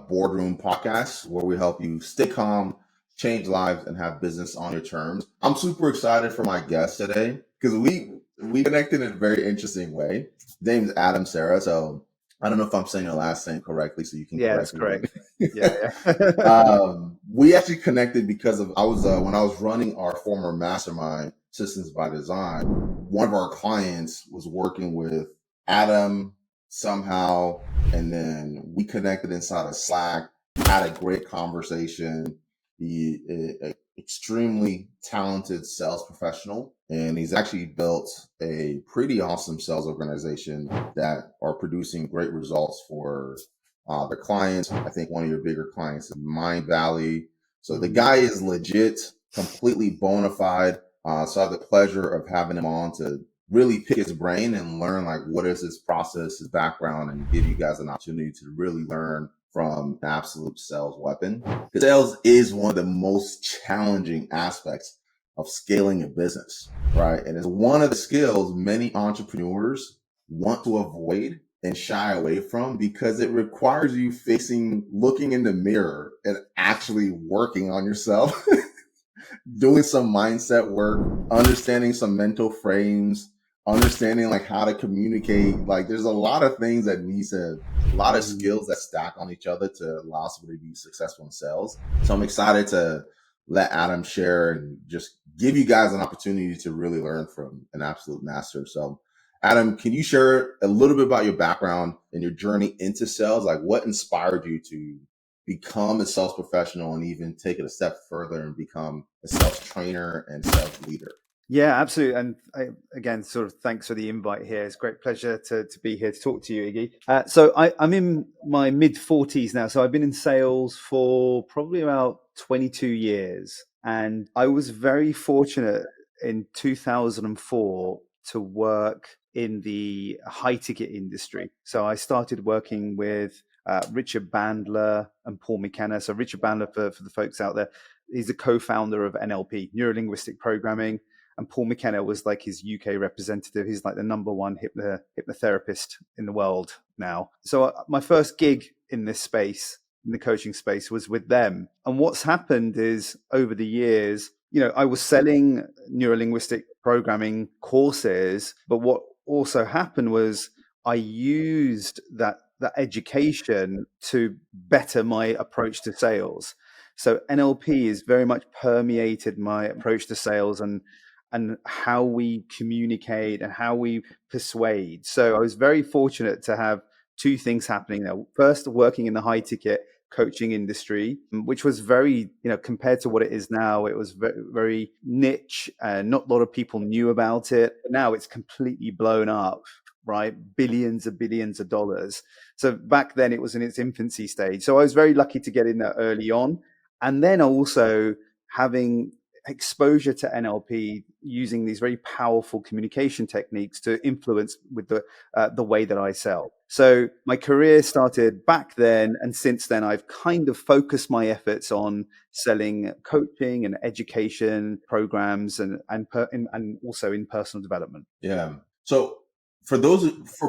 Boardroom Podcast, where we help you stay calm, change lives, and have business on your terms. I'm super excited for my guest today because we connected in a very interesting way. His name's Adam Cerra, so I don't know if I'm saying your last name correctly, so you can Yeah, that's correct me. correct. Yeah. We actually connected because of when I was running our former mastermind, Systems by Design. One of our clients was working with Adam somehow, and then we connected inside of Slack, had a great conversation. He is extremely talented sales professional, and he's actually built a pretty awesome sales organization that are producing great results for the clients. I think one of your bigger clients is Mind Valley. So the guy is legit, completely bona fide. So I have the pleasure of having him on to really pick his brain and learn like what is his process, his background, and give you guys an opportunity to really learn from an absolute sales weapon. Because sales is one of the most challenging aspects of scaling a business, right? And it's one of the skills many entrepreneurs want to avoid and shy away from because it requires you looking in the mirror and actually working on yourself, doing some mindset work, understanding some mental frames, understanding like how to communicate. Like there's a lot of things that a lot of skills that stack on each other to allow somebody to be successful in sales. So I'm excited to let Adam share and just give you guys an opportunity to really learn from an absolute master. So Adam, can you share a little bit about your background and your journey into sales? Like what inspired you to become a sales professional and even take it a step further and become a sales trainer and sales leader? Yeah, absolutely. And again, sort of thanks for the invite here. It's a great pleasure to be here to talk to you, Iggy. So I'm in my mid 40s now. So I've been in sales for probably about 22 years. And I was very fortunate in 2004 to work in the high ticket industry. So I started working with Richard Bandler and Paul McKenna. So Richard Bandler, for the folks out there, he's the co-founder of NLP, Neuro-Linguistic Programming. And Paul McKenna was like his UK representative. He's like the number one hypnotherapist in the world now. So my first gig in this space, in the coaching space, was with them. And what's happened is over the years, I was selling neuro-linguistic programming courses, but what also happened was I used that education to better my approach to sales. So NLP has very much permeated my approach to sales and how we communicate and how we persuade. So I was very fortunate to have two things happening there. First, working in the high ticket coaching industry, which was very, compared to what it is now, it was very, very niche and not a lot of people knew about it. But now it's completely blown up, right? Billions of dollars. So back then it was in its infancy stage. So I was very lucky to get in there early on. And then also having exposure to NLP using these very powerful communication techniques to influence with the way that I sell. So my career started back then, and since then I've kind of focused my efforts on selling coaching and education programs and also in personal development. Yeah. So for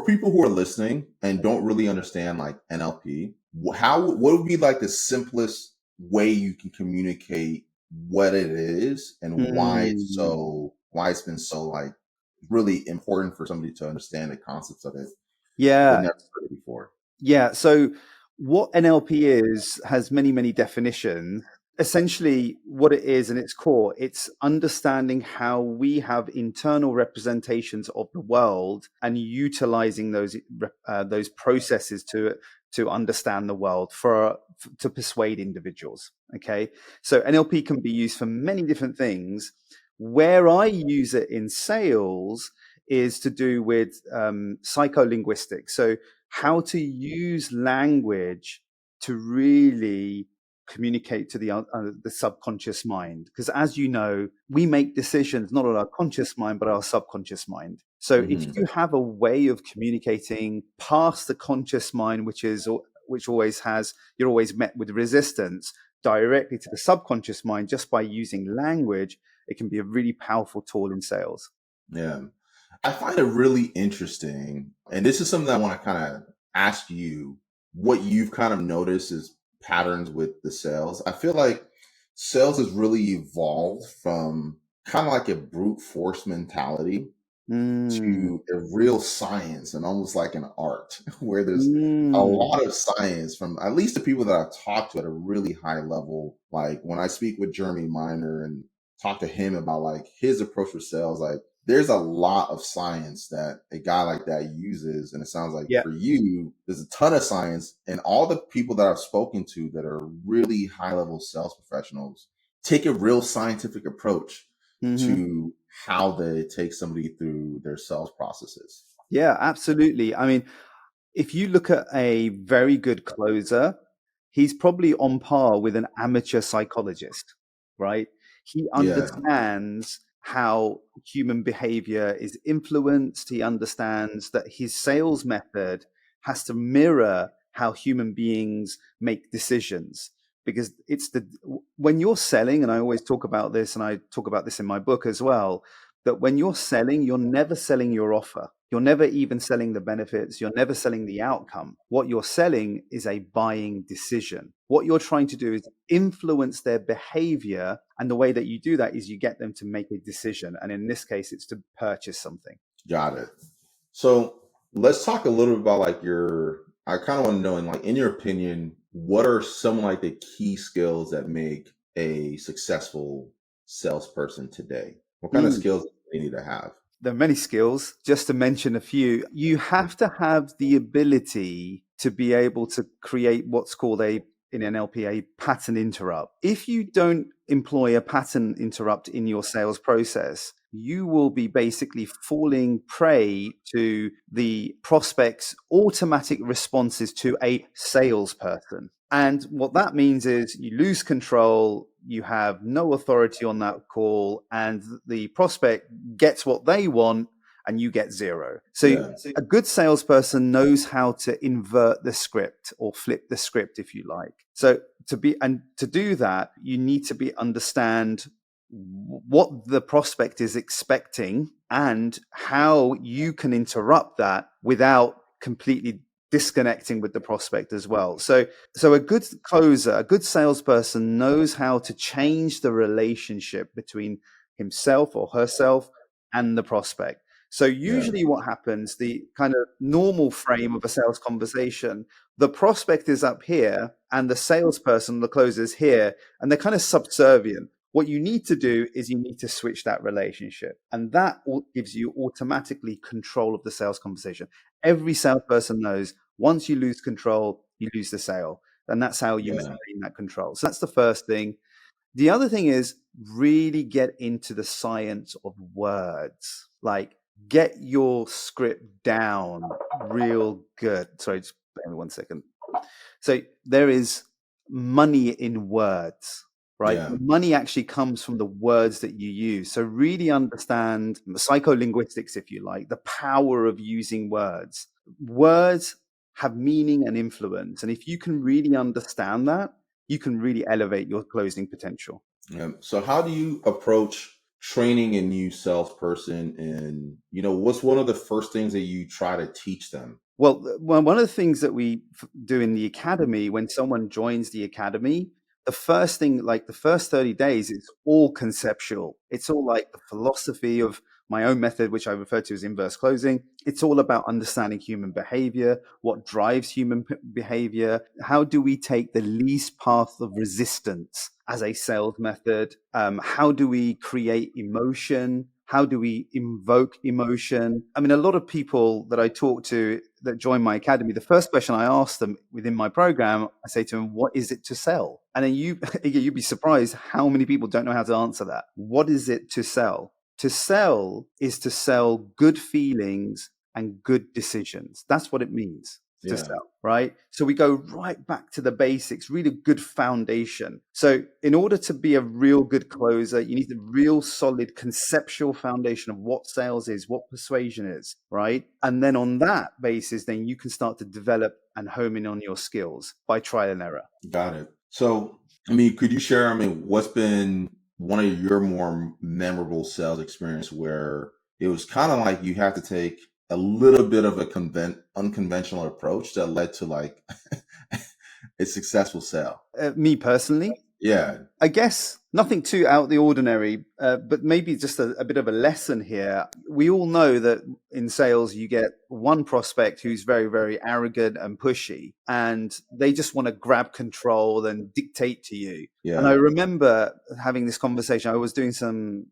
people who are listening and don't really understand like NLP, what would be like the simplest way you can communicate what it is and why it's been so like really important for somebody to understand the concepts of it? Yeah. Never heard it before. Yeah. So what NLP has many definitions. Essentially what it is in its core, it's understanding how we have internal representations of the world and utilizing those processes to understand the world to persuade individuals. Okay. So NLP can be used for many different things. Where I use it in sales is to do with psycholinguistics. So how to use language to really communicate to the subconscious mind. Because as you know, we make decisions not on our conscious mind, but our subconscious mind. So if you have a way of communicating past the conscious mind, which always has, you're always met with resistance, directly to the subconscious mind just by using language, it can be a really powerful tool in sales. Yeah. I find it really interesting. And this is something that I want to kind of ask you what you've kind of noticed is patterns with the sales. I feel like sales has really evolved from kind of like a brute force mentality Mm, to a real science and almost like an art where there's a mm, lot of science from at least the people that I've talked to at a really high level. Like when I speak with Jeremy Miner and talk to him about like his approach with sales, like there's a lot of science that a guy like that uses. And it sounds like yeah. for you, there's a ton of science, and all the people that I've spoken to that are really high level sales professionals take a real scientific approach Hmm. to how they take somebody through their sales processes. Yeah, absolutely. I mean, if you look at a very good closer, he's probably on par with an amateur psychologist, right? He Yeah, understands how human behavior is influenced. He understands that his sales method has to mirror how human beings make decisions. Because when you're selling, and I always talk about this, and I talk about this in my book as well, that when you're selling, you're never selling your offer. You're never even selling the benefits. You're never selling the outcome. What you're selling is a buying decision. What you're trying to do is influence their behavior. And the way that you do that is you get them to make a decision. And in this case, it's to purchase something. got it. So let's talk a little bit about like I kind of want to know, in your opinion, what are some like the key skills that make a successful salesperson today? What kind of Mm. skills do they need to have? There are many skills. Just to mention a few, you have to have the ability to be able to create what's called in NLP, a pattern interrupt. If you don't employ a pattern interrupt in your sales process, you will be basically falling prey to the prospect's automatic responses to a salesperson. And what that means is you lose control, you have no authority on that call, and the prospect gets what they want and you get zero. So Yeah, a good salesperson knows how to invert the script or flip the script, if you like. So to do that, you need to understand what the prospect is expecting and how you can interrupt that without completely disconnecting with the prospect as well. So a good closer, a good salesperson knows how to change the relationship between himself or herself and the prospect. So yeah, usually what happens, the kind of normal frame of a sales conversation, the prospect is up here and the salesperson, the closer, is here, and they're kind of subservient. What you need to do is you need to switch that relationship, and that gives you automatically control of the sales conversation. Every salesperson knows once you lose control, you lose the sale, and that's how you yeah, maintain that control. So that's the first thing. The other thing is really get into the science of words. Like get your script down real good. Sorry, just bear with me 1 second. So there is money in words, right? yeah, Money actually comes from the words that you use. So really understand psycholinguistics, if you like, the power of using words. Words have meaning and influence. And if you can really understand that, you can really elevate your closing potential. yeah. So how do you approach training a new salesperson, and what's one of the first things that you try to teach them? Well, one of the things that we do in the academy, when someone joins the academy, the first thing, like the first 30 days, it's all conceptual. It's all like the philosophy of my own method, which I refer to as inverse closing. It's all about understanding human behavior, what drives human behavior. How do we take the least path of resistance as a sales method? How do we create emotion? How do we invoke emotion? I mean, a lot of people that I talk to that join my academy, the first question I ask them within my program, I say to them, what is it to sell? And then you'd be surprised how many people don't know how to answer that. What is it to sell? To sell is to sell good feelings and good decisions. That's what it means to Yeah, sell, right? So we go right back to the basics, really good foundation. So in order to be a real good closer, you need a real solid conceptual foundation of what sales is, what persuasion is, right? And then on that basis, then you can start to develop and home in on your skills by trial and error. got it. So, could you share, what's been one of your more memorable sales experience where it was kind of like you have to take a little bit of a unconventional approach that led to like a successful sale? Me personally, Yeah. I guess nothing too out of the ordinary, but maybe just a bit of a lesson here. We all know that in sales, you get one prospect who's very, very arrogant and pushy, and they just want to grab control and dictate to you. And I Yeah. remember having this conversation. I was doing some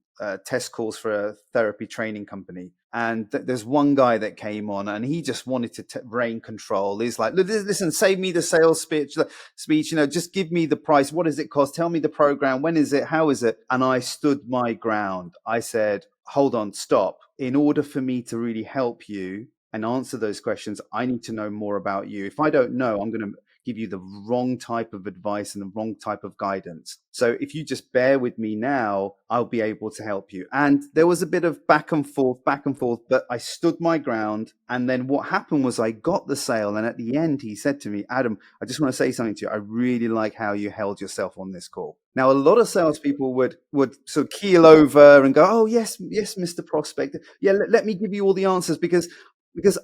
test calls for a therapy training company. And there's one guy that came on and he just wanted to reign control. He's like, listen, save me the sales speech, just give me the price. What does it cost? Tell me the program. When is it? How is it? And I stood my ground. I said, hold on, stop. In order for me to really help you and answer those questions, I need to know more about you. If I don't know, I'm going to give you the wrong type of advice and the wrong type of guidance. So if you just bear with me now, I'll be able to help you. And there was a bit of back and forth, but I stood my ground. And then what happened was I got the sale. And at the end, he said to me, Adam, I just want to say something to you. I really like how you held yourself on this call. Now, a lot of salespeople would sort of keel over and go, oh, yes, Mr. Prospect. Yeah, let me give you all the answers because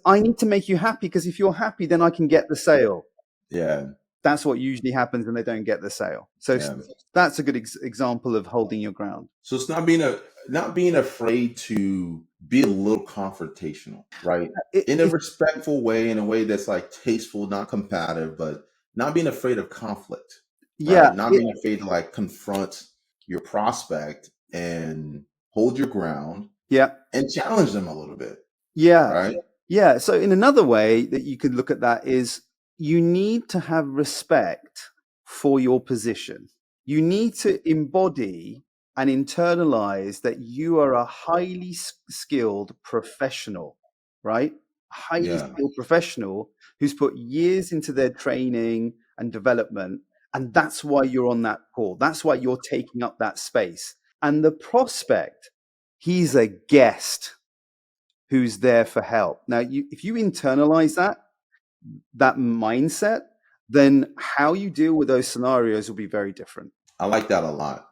I need to make you happy. Because if you're happy, then I can get the sale. Yeah. That's what usually happens when they don't get the sale. So that's a good example of holding your ground. So it's not being afraid to be a little confrontational, right? In a respectful way, in a way that's like tasteful, not combative, but not being afraid of conflict. Yeah. Right? Not being afraid to like confront your prospect and hold your ground. Yeah. And challenge them a little bit. Yeah. Right. Yeah. So in another way that you could look at that is you need to have respect for your position. You need to embody and internalize that you are a highly skilled professional, right? Highly skilled professional who's put years into their training and development. And that's why you're on that call. That's why you're taking up that space. And the prospect, he's a guest who's there for help. Now, if you internalize that mindset, then how you deal with those scenarios will be very different. I like that a lot.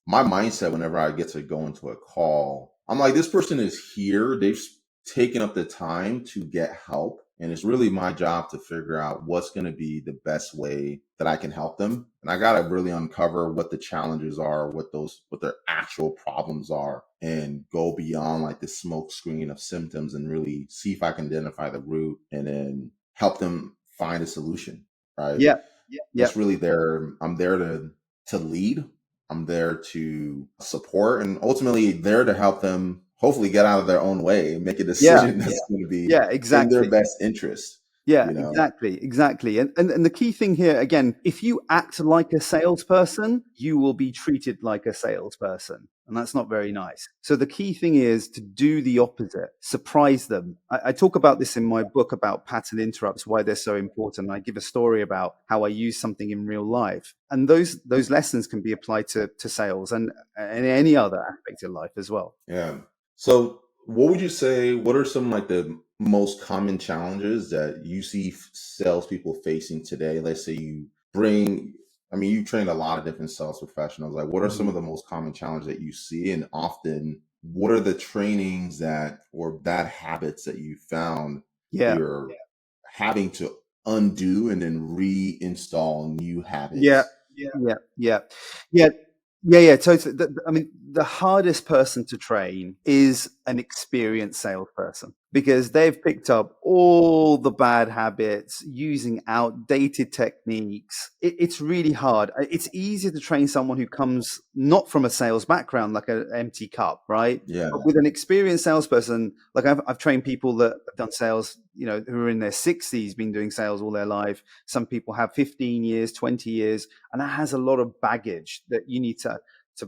My mindset whenever I get to go into a call, I'm like, this person is here. They've taken up the time to get help. And it's really my job to figure out what's going to be the best way that I can help them. And I got to really uncover what the challenges are, what their actual problems are, and go beyond like the smoke screen of symptoms and really see if I can identify the root and then help them find a solution. Right. Yeah. It's really I'm there to lead. I'm there to support and ultimately there to help them hopefully get out of their own way and make a decision that's going to be in their best interest. Yeah, exactly. And the key thing here, again, if you act like a salesperson, you will be treated like a salesperson. And that's not very nice. So the key thing is to do the opposite, surprise them. I talk about this in my book about pattern interrupts, why they're so important. I give a story about how I use something in real life. And those lessons can be applied to sales and any other aspect of life as well. Yeah. So what would you say, what are some like the most common challenges that you see salespeople facing today? Let's say you trained a lot of different sales professionals. Like, what are some of the most common challenges that you see? And often, what are the trainings or bad habits that you found you're having to undo and then reinstall new habits? Yeah. Totally. The hardest person to train is an experienced salesperson because they've picked up all the bad habits using outdated techniques. It's really hard. It's easier to train someone who comes not from a sales background, like an empty cup, right? Yeah. But with an experienced salesperson, like I've trained people that have done sales, who are in their 60s, been doing sales all their life. Some people have 15 years, 20 years, and that has a lot of baggage that you need to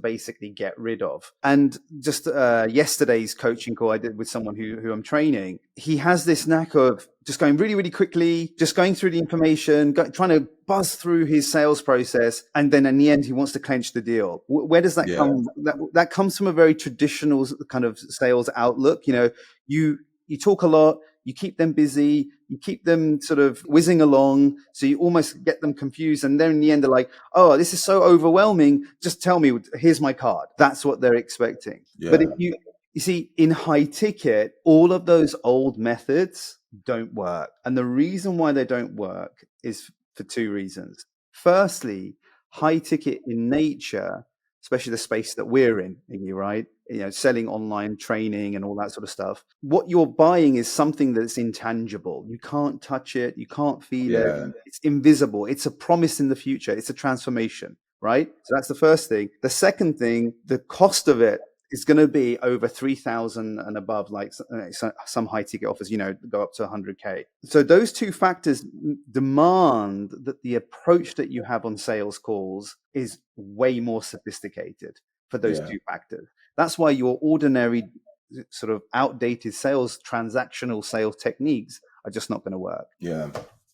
basically get rid of. And just yesterday's coaching call I did with someone who I'm training, he has this knack of just going really, really quickly, just going through the information, trying to buzz through his sales process. And then in the end, he wants to clinch the deal. Where does that come? That comes from a very traditional kind of sales outlook. You talk a lot, you keep them busy, you keep them sort of whizzing along, so you almost get them confused. And then in the end, they're like, oh, this is so overwhelming. Just tell me, here's my card. That's what they're expecting. Yeah. But if you see, in high ticket, all of those old methods don't work. And the reason why they don't work is for two reasons. Firstly, high ticket in nature, especially the space that we're in, Iggy, right? Selling online training and all that sort of stuff. What you're buying is something that's intangible. You can't touch it. You can't feel it. Yeah. It's invisible. It's a promise in the future. It's a transformation, right? So that's the first thing. The second thing, the cost of it is going to be over 3,000 and above, like some high ticket offers, go up to 100K. So those two factors demand that the approach that you have on sales calls is way more sophisticated for those two factors. That's why your ordinary sort of outdated transactional sales techniques are just not going to work. Yeah,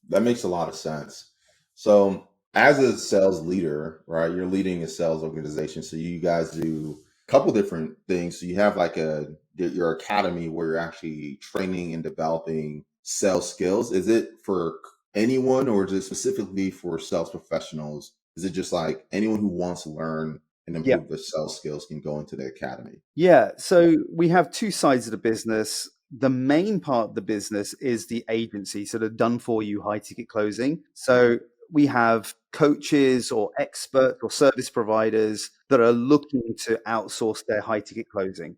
that makes a lot of sense. So as a sales leader, right, you're leading a sales organization. So you guys do couple different things. So you have like your academy where you're actually training and developing sales skills. Is it for anyone, or is it specifically for sales professionals? Is it just like anyone who wants to learn and improve their sales skills can go into the academy? Yeah. So we have two sides of the business. The main part of the business is the agency, sort of done for you high ticket closing. So we have coaches or experts or service providers that are looking to outsource their high ticket closing.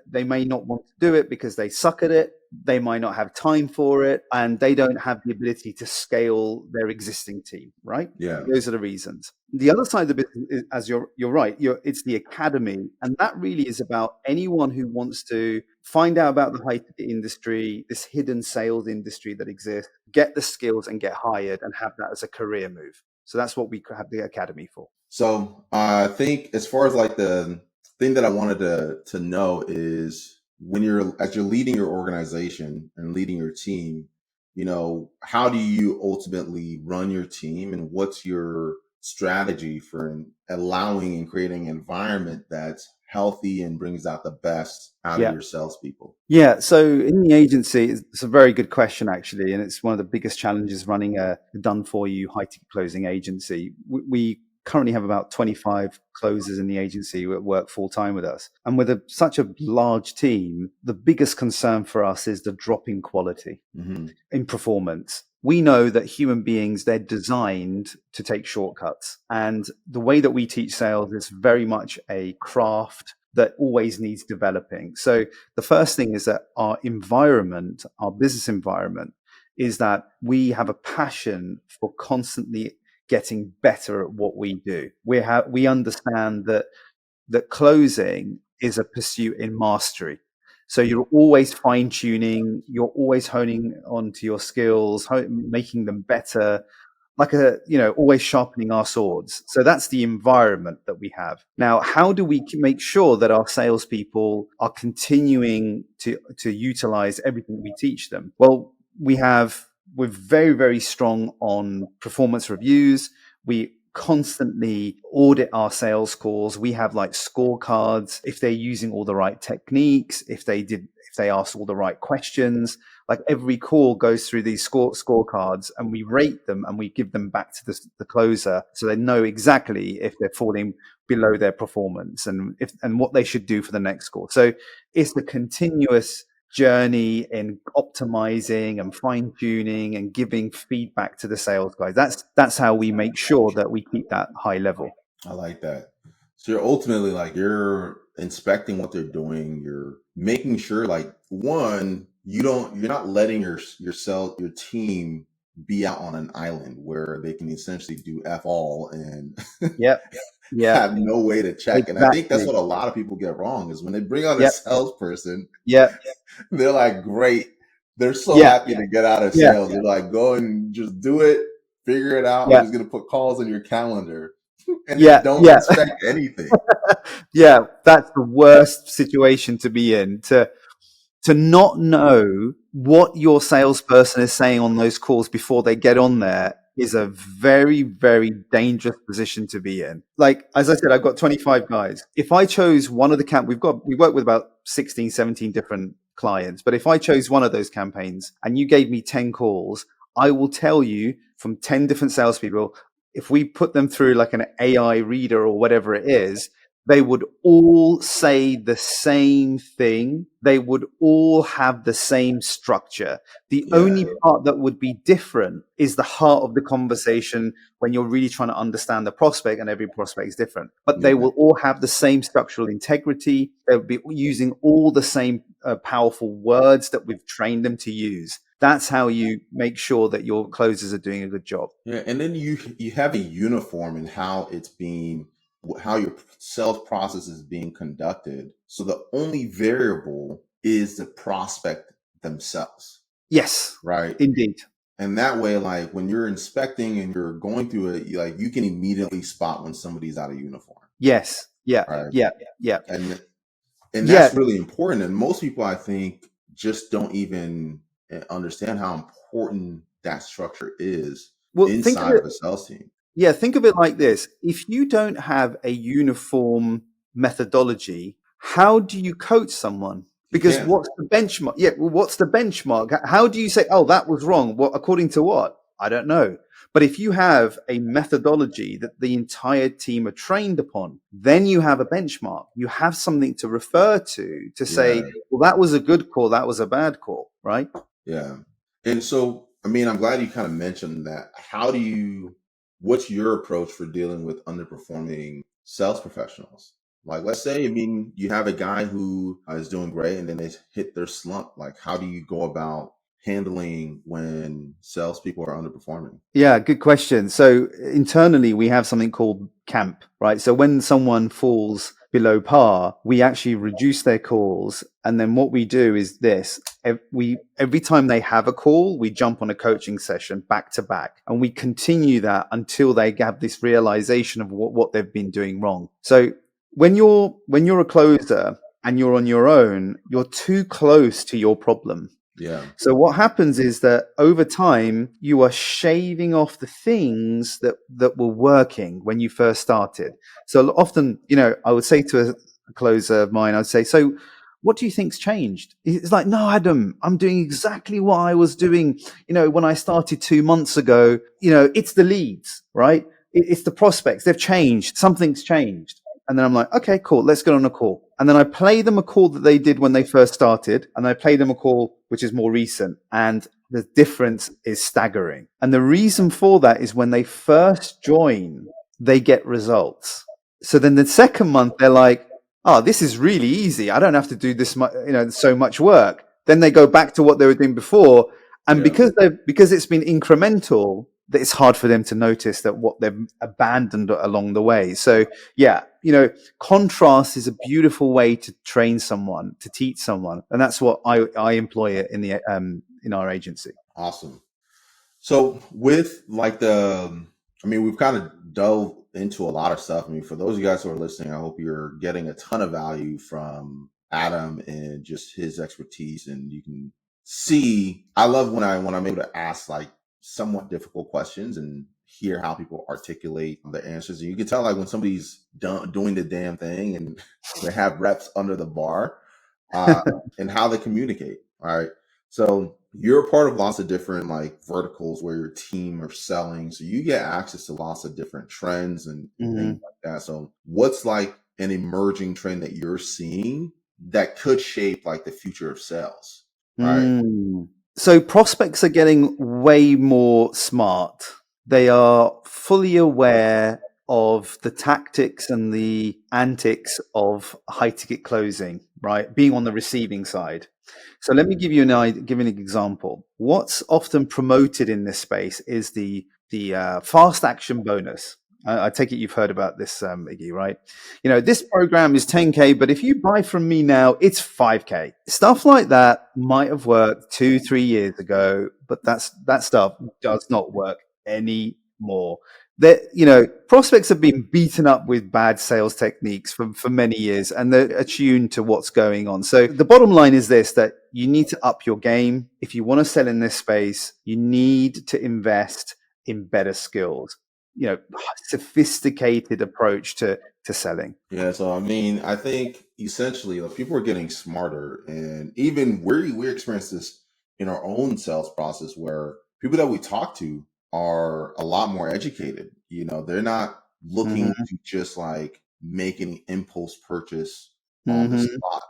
They may not want to do it because they suck at it. They might not have time for it, and they don't have the ability to scale their existing team, right? Yeah. Those are the reasons. The other side of the business is, as you're right, it's the academy. And that really is about anyone who wants to find out about the high ticket industry, this hidden sales industry that exists, get the skills and get hired and have that as a career move. So that's what we have the academy for. So I think as far as like the thing that I wanted to know is, as you're leading your organization and leading your team, how do you ultimately run your team, and what's your strategy for allowing and creating an environment that's healthy and brings out the best out of your salespeople? Yeah. So in the agency, it's a very good question, actually. And it's one of the biggest challenges running a done for you high ticket closing agency. We currently have about 25 closers in the agency that work full time with us. And with such a large team, the biggest concern for us is the drop in quality in performance. We know that human beings, they're designed to take shortcuts. And the way that we teach sales is very much a craft that always needs developing. So the first thing is that our environment, our business environment, is that we have a passion for constantly getting better at what we do. We understand that closing is a pursuit in mastery. So you're always fine tuning, you're always honing onto your skills, making them better, like always sharpening our swords. So that's the environment that we have. Now, how do we make sure that our salespeople are continuing to utilize everything we teach them? Well, we're very, very strong on performance reviews. We constantly audit our sales calls. We have like scorecards, if they're using all the right techniques, if they ask all the right questions. Like every call goes through these scorecards, and we rate them and we give them back to the closer, so they know exactly if they're falling below their performance and what they should do for the next call. So it's the continuous journey in optimizing and fine tuning and giving feedback to the sales guys. That's how we make sure that we keep that high level. I like that. So you're ultimately like, you're inspecting what they're doing. You're making sure, like, one, you're not letting your team be out on an island where they can essentially do F all and have no way to check. Exactly. And I think that's what a lot of people get wrong, is when they bring on a salesperson, they're like, great. They're so happy to get out of sales. They're like, go and just do it, figure it out. I'm just going to put calls in your calendar. And they don't expect anything. That's the worst situation to be in, to not know what your salesperson is saying on those calls before they get on there is a very, very dangerous position to be in. Like, as I said, I've got 25 guys. If I chose one of the we work with about 16, 17 different clients. But if I chose one of those campaigns and you gave me 10 calls, I will tell you from 10 different salespeople, if we put them through like an AI reader or whatever it is, they would all say the same thing. They would all have the same structure. The only part that would be different is the heart of the conversation when you're really trying to understand the prospect, and every prospect is different. But they will all have the same structural integrity. They'll be using all the same powerful words that we've trained them to use. That's how you make sure that your closers are doing a good job. Yeah, and then you have a uniform in how it's being, how your sales process is being conducted. So the only variable is the prospect themselves. Yes, right? Indeed. And that way, like when you're inspecting and you're going through it, like you can immediately spot when somebody's out of uniform. Yes. Yeah. Right. Yeah. Yeah. And that's really important. And most people, I think, just don't even understand how important that structure is inside of a sales team. Yeah, think of it like this. If you don't have a uniform methodology, how do you coach someone? Because what's the benchmark? Yeah, well, what's the benchmark? How do you say, oh, that was wrong? What, according to what? I don't know. But if you have a methodology that the entire team are trained upon, then you have a benchmark. You have something to refer to say, well, that was a good call. That was a bad call, right? Yeah. And so, I mean, I'm glad you kind of mentioned that. What's your approach for dealing with underperforming sales professionals? Like, let's say, I mean, you have a guy who is doing great and then they hit their slump. Like, how do you go about handling when salespeople are underperforming? Yeah, good question. So internally, we have something called camp, right? So when someone falls below par, we actually reduce their calls. And then what we do is this. Every time they have a call, we jump on a coaching session back to back. And we continue that until they have this realization of what they've been doing wrong. So when you're a closer and you're on your own, you're too close to your problem. Yeah. So what happens is that over time, you are shaving off the things that were working when you first started. So often, I would say to a closer of mine, I'd say, so what do you think's changed? It's like, no, Adam, I'm doing exactly what I was doing, when I started 2 months ago. It's the leads, right? It's the prospects. They've changed. Something's changed. And then I'm like, okay, cool. Let's get on a call. And then I play them a call that they did when they first started. And I play them a call which is more recent. And the difference is staggering. And the reason for that is when they first join, they get results. So then the second month, they're like, oh, this is really easy. I don't have to do this much, so much work. Then they go back to what they were doing before. And because it's been incremental, that it's hard for them to notice that what they've abandoned along the way. So contrast is a beautiful way to train someone, to teach someone. And that's what I employ it in our agency. Awesome. So with we've kind of dove into a lot of stuff. I mean, for those of you guys who are listening, I hope you're getting a ton of value from Adam and just his expertise. And you can see, I love when I'm able to ask like somewhat difficult questions and hear how people articulate the answers. And you can tell like when somebody's doing the damn thing and they have reps under the bar and how they communicate. All right. So you're a part of lots of different like verticals where your team are selling. So you get access to lots of different trends and things like that. So what's like an emerging trend that you're seeing that could shape like the future of sales? Right. So prospects are getting way more smart. They are fully aware of the tactics and the antics of high ticket closing, right? Being on the receiving side. So let me give you an example. What's often promoted in this space is the fast action bonus. I take it you've heard about this, Iggy, right? This program is 10K, but if you buy from me now, it's 5K. Stuff like that might have worked 2-3 years ago, but that stuff does not work anymore. Prospects have been beaten up with bad sales techniques for many years, and they're attuned to what's going on. So the bottom line is this, that you need to up your game. If you want to sell in this space, you need to invest in better skills. Sophisticated approach to selling. Yeah. So, I mean, I think essentially people are getting smarter, and even we experience this in our own sales process where people that we talk to are a lot more educated. They're not looking to just like make any impulse purchase on the spot.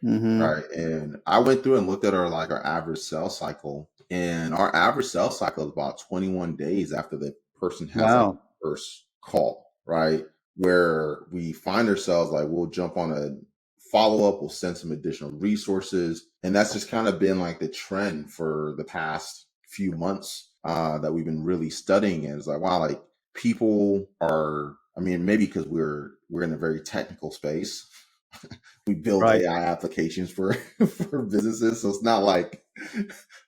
Right. And I went through and looked at our average sales cycle, and our average sales cycle is about 21 days after the person has like Wow. first call, right? Where we find ourselves like we'll jump on a follow up, we'll send some additional resources. And that's just kind of been like the trend for the past few months that we've been really studying. And it's like, wow, like people are, I mean, maybe because we're in a very technical space. We build Right. AI applications for for businesses, so it's not like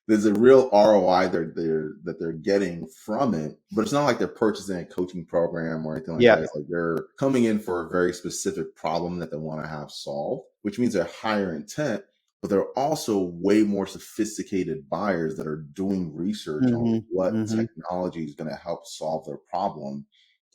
there's a real ROI that they're getting from it, but it's not like they're purchasing a coaching program or anything like Yeah. that. It's like they're coming in for a very specific problem that they want to have solved, which means they're higher intent, but they're also way more sophisticated buyers that are doing research on what technology is going to help solve their problem.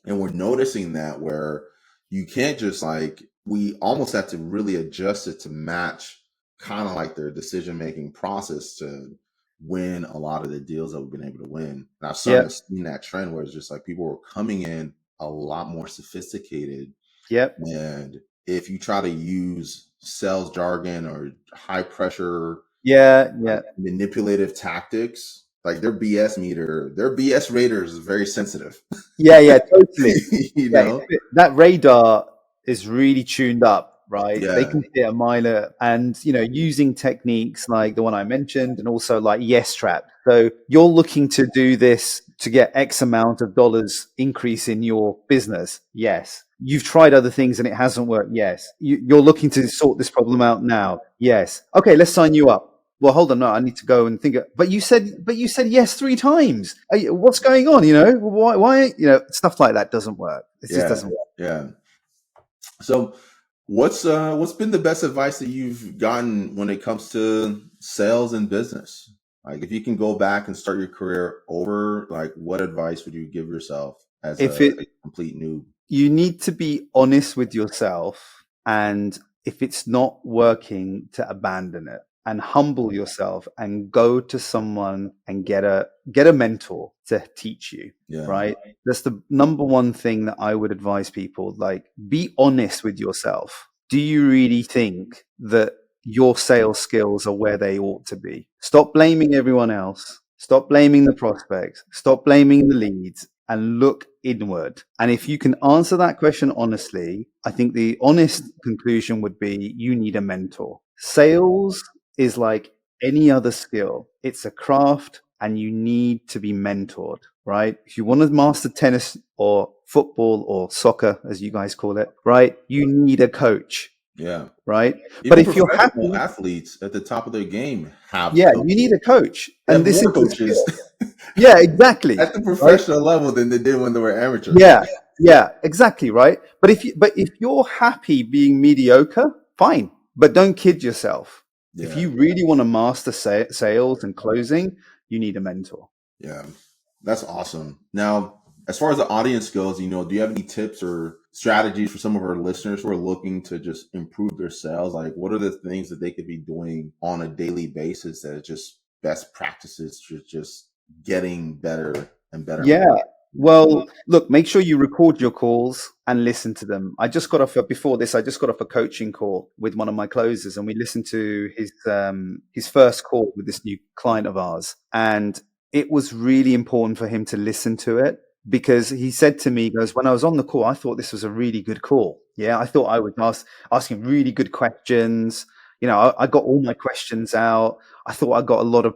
And we're noticing that where you can't just like, we almost have to really adjust it to match kind of like their decision-making process to win a lot of the deals that we've been able to win. And I've started seeing that trend where it's just like people were coming in a lot more sophisticated. Yep. And if you try to use sales jargon or high pressure, manipulative tactics, like their BS meter, their BS radar is very sensitive. Yeah, totally. You know, that radar is really tuned up, right? Yeah. They can see a mile, and using techniques like the one I mentioned, and also like yes trap. So you're looking to do this to get X amount of dollars increase in your business. Yes. You've tried other things and it hasn't worked. Yes. You're looking to sort this problem out now. Yes. Okay, let's sign you up. Well, hold on, no, I need to go and think. But you said yes 3 times. What's going on? Why? Stuff like that doesn't work. It just doesn't work. Yeah. So, what's been the best advice that you've gotten when it comes to sales and business? Like, if you can go back and start your career over, like, what advice would you give yourself as a complete noob? You need to be honest with yourself, and if it's not working, to abandon it and humble yourself and go to someone and get a mentor to teach you. Right? That's the number one thing that I would advise people. Like, be honest with yourself. Do you really think that your sales skills are where they ought to be? Stop blaming everyone else. Stop blaming the prospects. Stop blaming the leads, and look inward. And if you can answer that question honestly, I think the honest conclusion would be you need a mentor. Sales is like any other skill. It's a craft, and you need to be mentored, right? If you want to master tennis or football or soccer, as you guys call it, right? You need a coach. Yeah. Right. Even but if you're happy, athletes at the top of their game have coaches. You need a coach. And this is coaches. Yeah, exactly. At the professional level than they did when they were amateurs. Yeah, exactly. Right. But if you're happy being mediocre, fine. But don't kid yourself. Yeah. If you really want to master sales and closing, you need a mentor. Yeah, that's awesome. Now, as far as the audience goes, do you have any tips or strategies for some of our listeners who are looking to just improve their sales? Like, what are the things that they could be doing on a daily basis that are just best practices to just getting better and better? Yeah. Well, look, make sure you record your calls and listen to them. I just got off a coaching call with one of my closers, and we listened to his first call with this new client of ours. And it was really important for him to listen to it, because he said to me, he goes, when I was on the call, I thought this was a really good call. Yeah, I thought I was asking really good questions. I got all my questions out. I thought I got a lot of,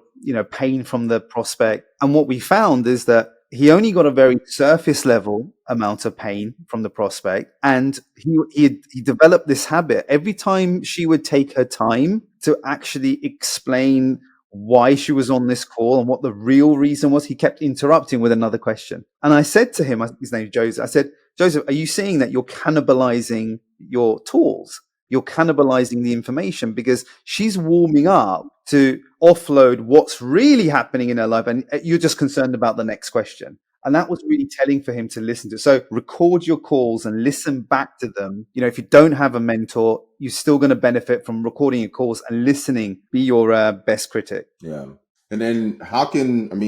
pain from the prospect. And what we found is that he only got a very surface level amount of pain from the prospect. And he developed this habit. Every time she would take her time to actually explain why she was on this call and what the real reason was, he kept interrupting with another question. And I said to him, his name is Joseph, I said, Joseph, are you seeing that you're cannibalizing your tools? You're cannibalizing the information, because she's warming up to offload what's really happening in her life, and you're just concerned about the next question. And that was really telling for him to listen to. So record your calls and listen back to them. If you don't have a mentor, you're still going to benefit from recording your calls and listening. Be your best critic. Yeah. And then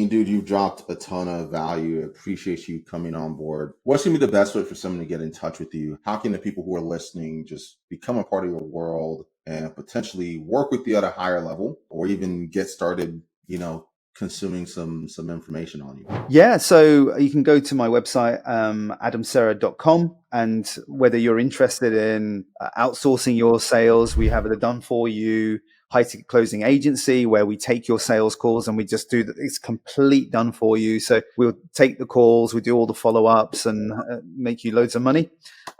dude, you've dropped a ton of value. I appreciate you coming on board. What's going to be the best way for someone to get in touch with you? How can the people who are listening just become a part of your world and potentially work with you at a higher level, or even get started, consuming some information on you? Yeah, so you can go to my website, adamcerra.com, and whether you're interested in outsourcing your sales, we have a done for you high ticket closing agency where we take your sales calls and we just do it's complete done for you. So we'll take the calls, we do all the follow ups and make you loads of money.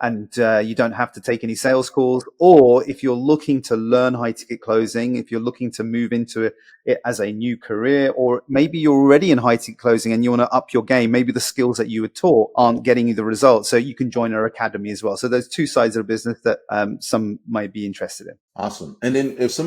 And you don't have to take any sales calls. Or if you're looking to learn high ticket closing, if you're looking to move into it as a new career, or maybe you're already in high ticket closing and you want to up your game, maybe the skills that you were taught aren't getting you the results. So you can join our academy as well. So there's two sides of the business that some might be interested in. Awesome. And then if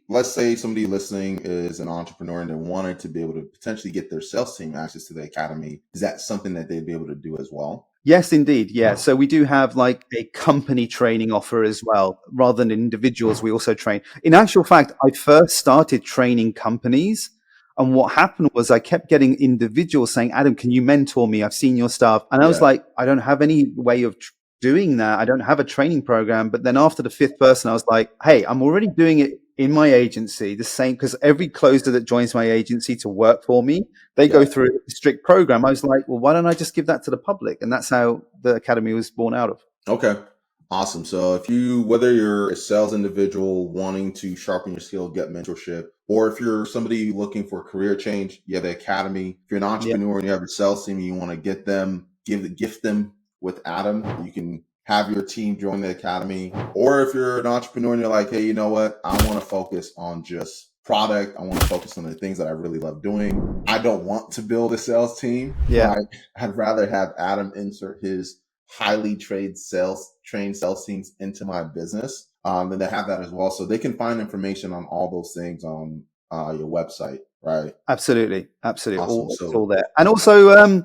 let's say somebody listening is an entrepreneur and they wanted to be able to potentially get their sales team access to the academy, is that something that they'd be able to do as well? Yes, indeed. Yeah. So we do have like a company training offer as well. Rather than individuals, we also train. In actual fact, I first started training companies. And what happened was I kept getting individuals saying, Adam, can you mentor me? I've seen your stuff. And I was like, I don't have any way of doing that. I don't have a training program. But then after the fifth person, I was like, hey, I'm already doing it in my agency, the same, because every closer that joins my agency to work for me, they go through a strict program. I was like, well, why don't I just give that to the public? And that's how the academy was born out of. Okay. Awesome. So whether you're a sales individual wanting to sharpen your skill, get mentorship, or if you're somebody looking for a career change, you have the academy. If you're an entrepreneur and you have a sales team and you want to gift them with Adam, you can have your team join the academy. Or if you're an entrepreneur and you're like, hey, you know what? I want to focus on just product. I want to focus on the things that I really love doing. I don't want to build a sales team. Yeah. I'd rather have Adam insert his highly trained sales teams into my business. And they have that as well. So they can find information on all those things on your website, right? Absolutely. Absolutely. Awesome. All there. And also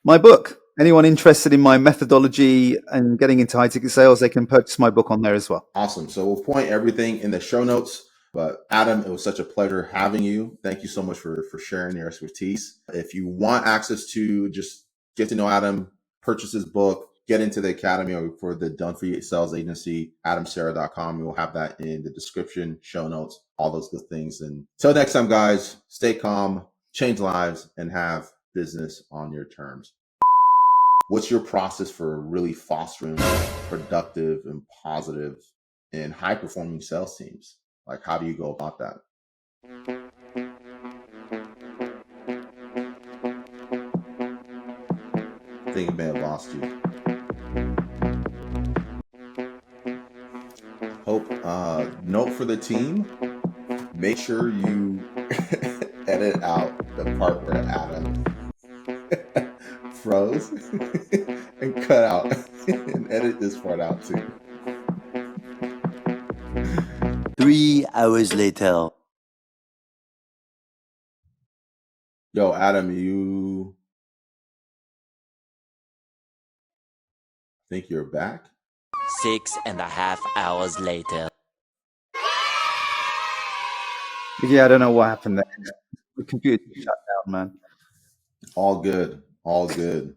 my book. Anyone interested in my methodology and getting into high ticket sales, they can purchase my book on there as well. Awesome. So we'll point everything in the show notes. But Adam, it was such a pleasure having you. Thank you so much for sharing your expertise. If you want access to just get to know Adam, purchase his book, get into the academy or for the Done For You Sales Agency, adamcerra.com. We will have that in the description, show notes, all those good things. And till next time, guys, stay calm, change lives, and have business on your terms. What's your process for really fostering productive and positive and high-performing sales teams? Like, how do you go about that? I think I may have lost you. Hope, note for the team, make sure you edit out the part where Adam froze and cut out and edit this part out too. 3 hours later. Yo, Adam, you think you're back? 6.5 hours later. Yeah, I don't know what happened there. The computer shut down, man. All good. All good.